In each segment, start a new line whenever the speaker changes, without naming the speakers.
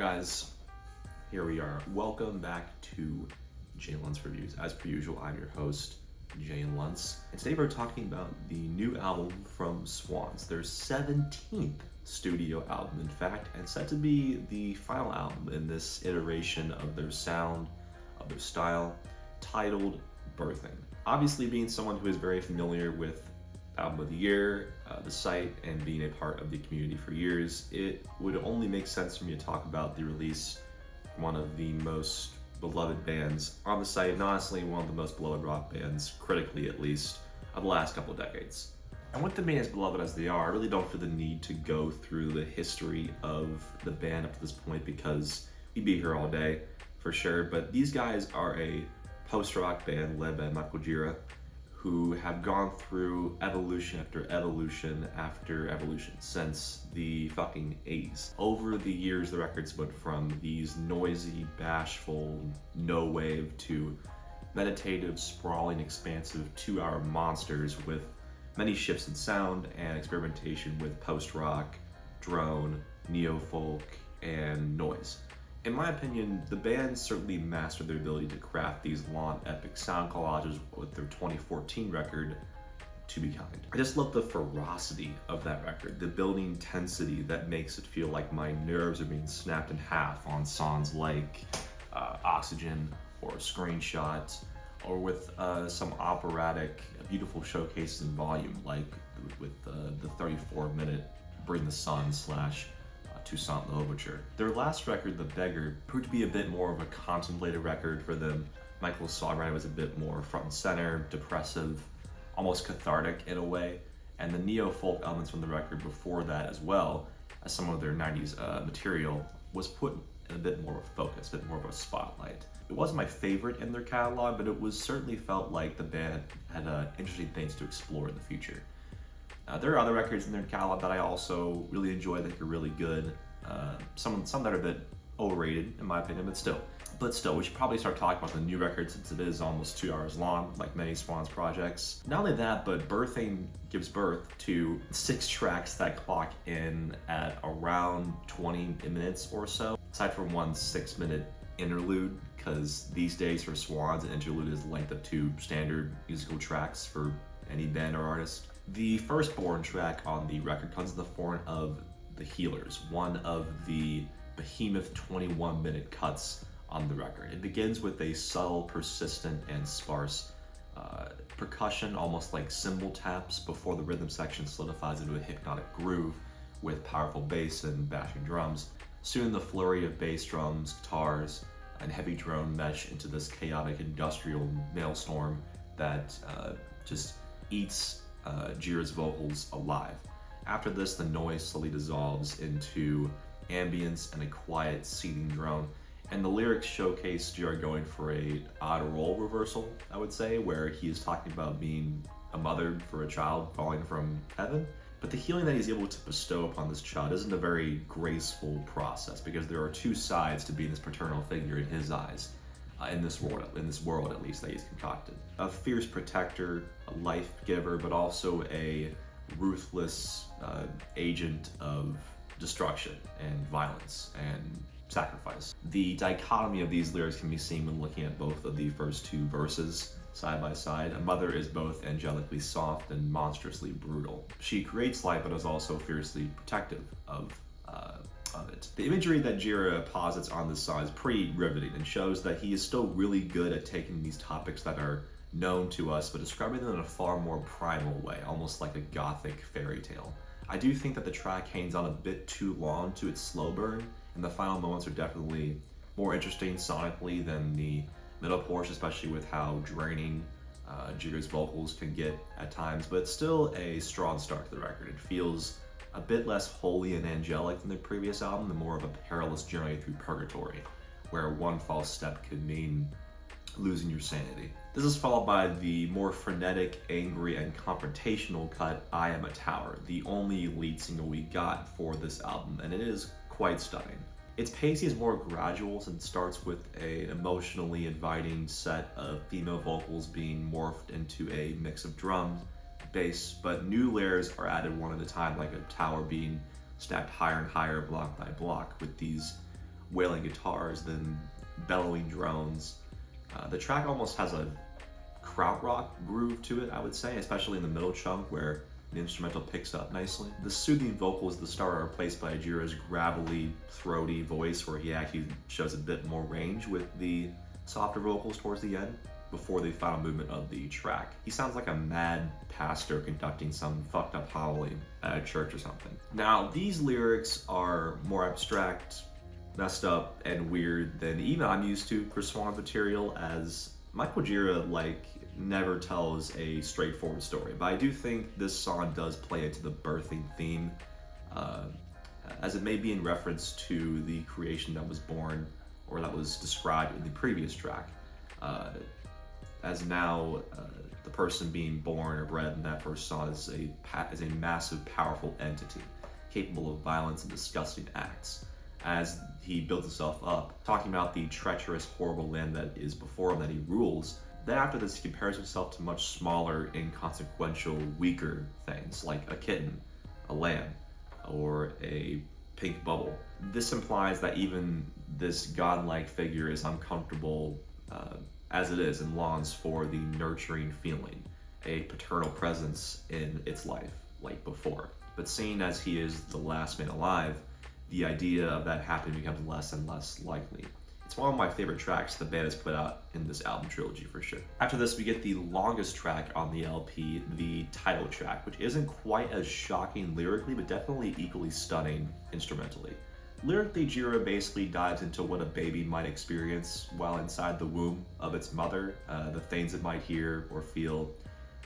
guys? Here we are. Welcome back to Jay Luntz Reviews. As per usual, I'm your host, Jay Luntz. And today we're talking about the new album from Swans, their 17th studio album, in fact, and set to be the final album in this iteration of their sound, of their style, titled Birthing. Obviously, being someone who is very familiar with Album of the Year, the site, and being a part of the community for years, it would only make sense for me to talk about the release from one of the most beloved bands on the site, and honestly one of the most beloved rock bands, critically at least, of the last couple of decades. And with the band as beloved as they are, I really don't feel the need to go through the history of the band up to this point because we'd be here all day for sure, but these guys are a post-rock band led by Michael Gira, who have gone through evolution after evolution after evolution since the fucking 80s. Over the years, the records went from these noisy, bashful, no wave to meditative, sprawling, expansive 2-hour monsters with many shifts in sound and experimentation with post-rock, drone, neo-folk, and noise. In my opinion, the band certainly mastered their ability to craft these long, epic sound collages with their 2014 record, To Be Kind. I just love the ferocity of that record, the building intensity that makes it feel like my nerves are being snapped in half on songs like Oxygen or Screenshot, or with some operatic, beautiful showcases in volume, like with the 34-minute Bring the Sun / Toussaint L'Ouverture. Their last record, The Beggar, proved to be a bit more of a contemplative record for them. Michael's songwriting was a bit more front and center, depressive, almost cathartic in a way, and the neo-folk elements from the record before that, as well as some of their 90s material, was put in a bit more of a focus, a bit more of a spotlight. It wasn't my favorite in their catalog, but it was certainly felt like the band had interesting things to explore in the future. There are other records in their catalog that I also really enjoy, that are really good. Some that are a bit overrated, in my opinion, but still, we should probably start talking about the new record since it is almost 2 hours long, like many Swans projects. Not only that, but Birthing gives birth to 6 tracks that clock in at around 20 minutes or so, aside from one 6-minute interlude, because these days for Swans, an interlude is the length of 2 standard musical tracks for any band or artist. The firstborn track on the record comes in the form of The Healers, one of the behemoth 21-minute cuts on the record. It begins with a subtle, persistent, and sparse percussion, almost like cymbal taps, before the rhythm section solidifies into a hypnotic groove with powerful bass and bashing drums. Soon the flurry of bass drums, guitars, and heavy drone mesh into this chaotic industrial maelstrom that just eats Gira's vocals alive. After this, the noise slowly dissolves into ambience and a quiet, seething drone, and the lyrics showcase Gira going for a odd role reversal, I would say, where he is talking about being a mother for a child falling from heaven. But the healing that he's able to bestow upon this child isn't a very graceful process, because there are 2 sides to being this paternal figure in his eyes. In this world at least, that he's concocted. A fierce protector, a life giver, but also a ruthless agent of destruction and violence and sacrifice. The dichotomy of these lyrics can be seen when looking at both of the first 2 verses side by side. A mother is both angelically soft and monstrously brutal. She creates life, but is also fiercely protective of it. The imagery that Gira posits on this song is pretty riveting and shows that he is still really good at taking these topics that are known to us, but describing them in a far more primal way, almost like a gothic fairy tale. I do think that the track hangs on a bit too long to its slow burn, and the final moments are definitely more interesting sonically than the middle portion, especially with how draining Gira's vocals can get at times, but it's still a strong start to the record. It feels a bit less holy and angelic than their previous album, and more of a perilous journey through purgatory, where one false step could mean losing your sanity. This is followed by the more frenetic, angry, and confrontational cut, I Am a Tower, the only lead single we got for this album, and it is quite stunning. Its pacing is more gradual, since it starts with an emotionally inviting set of female vocals being morphed into a mix of drums, bass, but new layers are added one at a time, like a tower being stacked higher and higher block by block, with these wailing guitars, then bellowing drones. The track almost has a krautrock groove to it, I would say, especially in the middle chunk where the instrumental picks up nicely. The soothing vocals at the start are replaced by Jiro's gravelly, throaty voice, where he actually shows a bit more range with the softer vocals towards the end before the final movement of the track. He sounds like a mad pastor conducting some fucked up homily at a church or something. Now, these lyrics are more abstract, messed up, and weird than even I'm used to for Swans material, as Michael Gira never tells a straightforward story. But I do think this song does play into the birthing theme, as it may be in reference to the creation that was born or that was described in the previous track. As now the person being born or bred in that first song is a massive, powerful entity, capable of violence and disgusting acts. As he builds himself up, talking about the treacherous, horrible land that is before him that he rules, then after this he compares himself to much smaller, inconsequential, weaker things, like a kitten, a lamb, or a pink bubble. This implies that even this godlike figure is uncomfortable as it is and longs for the nurturing feeling, a paternal presence in its life, like before. But seeing as he is the last man alive, the idea of that happening becomes less and less likely. It's one of my favorite tracks the band has put out in this album trilogy for sure. After this, we get the longest track on the LP, the title track, which isn't quite as shocking lyrically, but definitely equally stunning instrumentally. Lyrically, Jiro basically dives into what a baby might experience while inside the womb of its mother, the things it might hear or feel,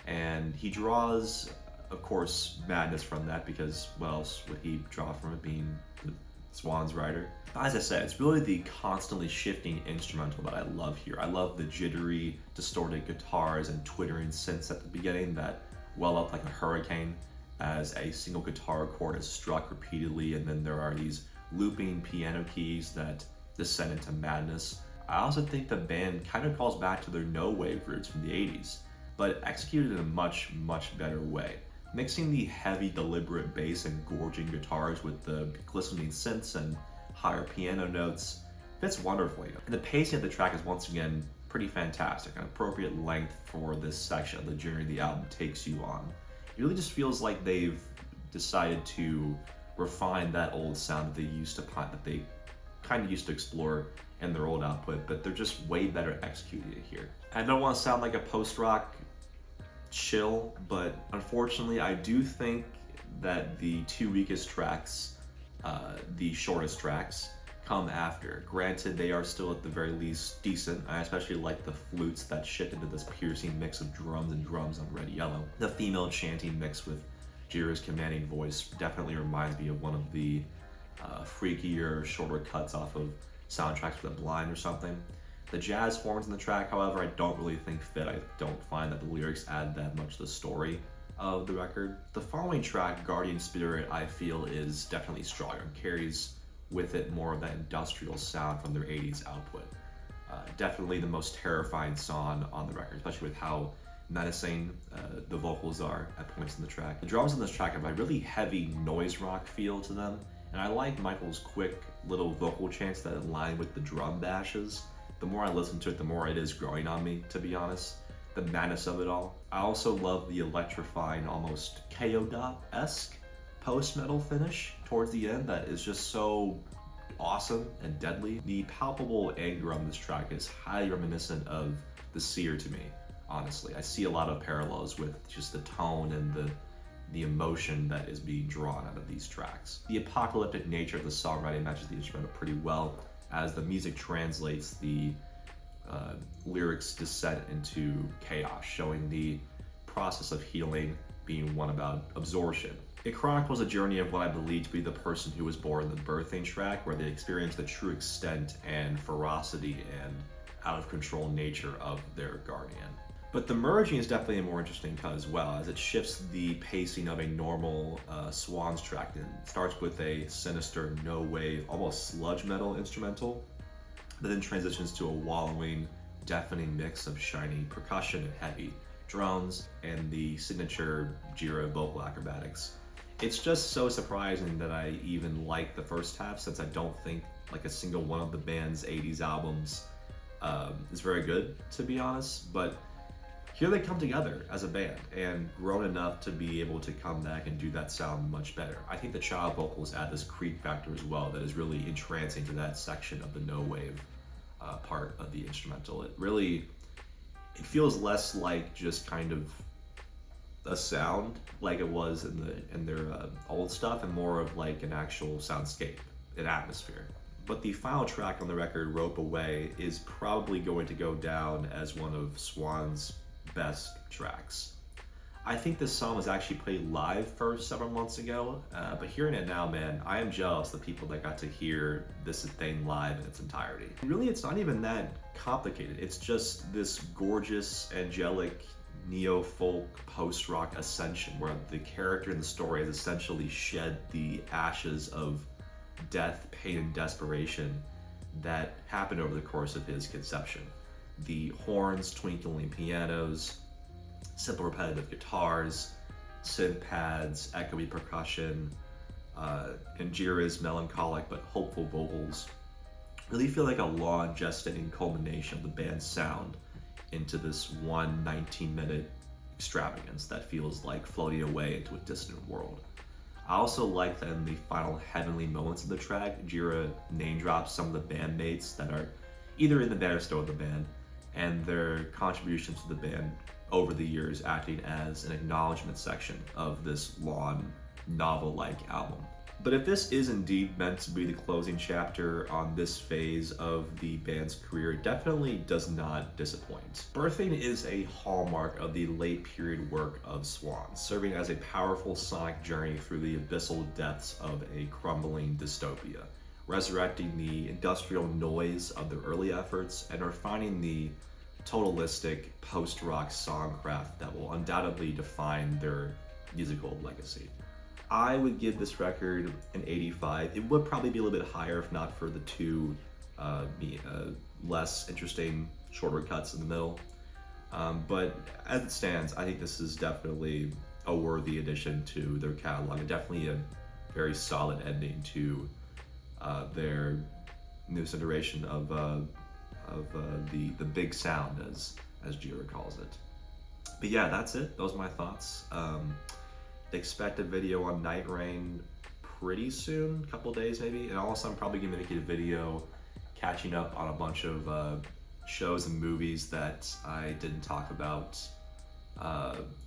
and he draws, of course, madness from that, because what else would he draw from it, being the Swans writer? As I said, it's really the constantly shifting instrumental that I love here. I love the jittery, distorted guitars and twittering synths at the beginning that well up like a hurricane as a single guitar chord is struck repeatedly, and then there are these looping piano keys that descend into madness. I also think the band kind of calls back to their no-wave roots from the 80s, but executed in a much, much better way. Mixing the heavy, deliberate bass and gorging guitars with the glistening synths and higher piano notes fits wonderfully. And the pacing of the track is once again pretty fantastic, an appropriate length for this section of the journey the album takes you on. It really just feels like they've decided to refine that old sound that they kind of used to explore in their old output, but they're just way better executing it here. I don't want to sound like a post-rock chill, but unfortunately I do think that the two weakest tracks, the shortest tracks, come after. Granted, they are still at the very least decent. I especially like the flutes that shift into this piercing mix of drums and drums on Red Yellow. The female chanting mixed with Jiro's commanding voice definitely reminds me of one of the freakier, shorter cuts off of Soundtracks for the Blind or something. The jazz horns in the track, however, I don't really think fit. I don't find that the lyrics add that much to the story of the record. The following track, Guardian Spirit, I feel is definitely stronger and carries with it more of that industrial sound from their 80s output. Definitely the most terrifying song on the record, especially with how menacing the vocals are at points in the track. The drums in this track have a really heavy noise rock feel to them, and I like Michael's quick little vocal chants that align with the drum bashes. The more I listen to it, the more it is growing on me, to be honest. The madness of it all. I also love the electrifying, almost KO.esque post-metal finish towards the end that is just so awesome and deadly. The palpable anger on this track is highly reminiscent of The Seer to me, honestly. I see a lot of parallels with just the tone and the emotion that is being drawn out of these tracks. The apocalyptic nature of the songwriting matches the instrumental pretty well, as the music translates the lyrics' descent into chaos, showing the process of healing being one about absorption. It chronicles a journey of what I believe to be the person who was born in the birthing track, where they experience the true extent and ferocity and out-of-control nature of their guardian. But the merging is definitely a more interesting cut as well, as it shifts the pacing of a normal Swans track and starts with a sinister, no-wave, almost sludge metal instrumental, but then transitions to a wallowing, deafening mix of shiny percussion and heavy drones and the signature Jiro vocal acrobatics. It's just so surprising that I even like the first half, since I don't think like a single one of the band's 80s albums is very good, to be honest. But here they come together as a band and grown enough to be able to come back and do that sound much better. I think the child vocals add this creep factor as well that is really entrancing to that section of the no wave part of the instrumental. It feels less like just kind of a sound like it was in their old stuff, and more of like an actual soundscape, an atmosphere. But the final track on the record, Rope Away, is probably going to go down as one of Swans' best tracks. I think this song was actually played live first several months ago, but hearing it now, man, I am jealous of the people that got to hear this thing live in its entirety. Really, it's not even that complicated. It's just this gorgeous, angelic, neo-folk, post-rock ascension where the character in the story has essentially shed the ashes of death, pain, and desperation that happened over the course of his conception. The horns, twinkling pianos, simple repetitive guitars, synth pads, echoey percussion, and Jira's melancholic but hopeful vocals really feel like a long gestating culmination of the band's sound into this one 19-minute extravagance that feels like floating away into a distant world. I also like that in the final heavenly moments of the track, Jira name drops some of the bandmates that are either in the band or still in the band, and their contributions to the band over the years, acting as an acknowledgement section of this long, novel-like album. But if this is indeed meant to be the closing chapter on this phase of the band's career, it definitely does not disappoint. Birthing is a hallmark of the late period work of Swans, serving as a powerful sonic journey through the abyssal depths of a crumbling dystopia, resurrecting the industrial noise of their early efforts and refining the totalistic post-rock songcraft that will undoubtedly define their musical legacy. I would give this record an 85. It would probably be a little bit higher if not for the two less interesting shorter cuts in the middle. But as it stands, I think this is definitely a worthy addition to their catalog, and definitely a very solid ending to their newest iteration of the big sound, as Jira calls it. But yeah, that's it. Those are my thoughts. Expect a video on Night Rain pretty soon, a couple days maybe, and also I'm probably gonna make a video catching up on a bunch of shows and movies that I didn't talk about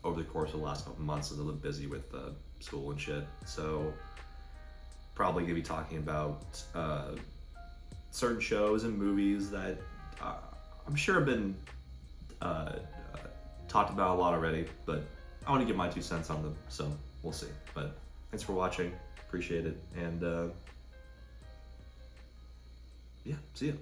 over the course of the last couple months. I was a little busy with school and shit, so probably gonna be talking about certain shows and movies that I'm sure have been talked about a lot already, but I want to give my 2 cents on them, so we'll see. But thanks for watching, appreciate it, and yeah, see ya.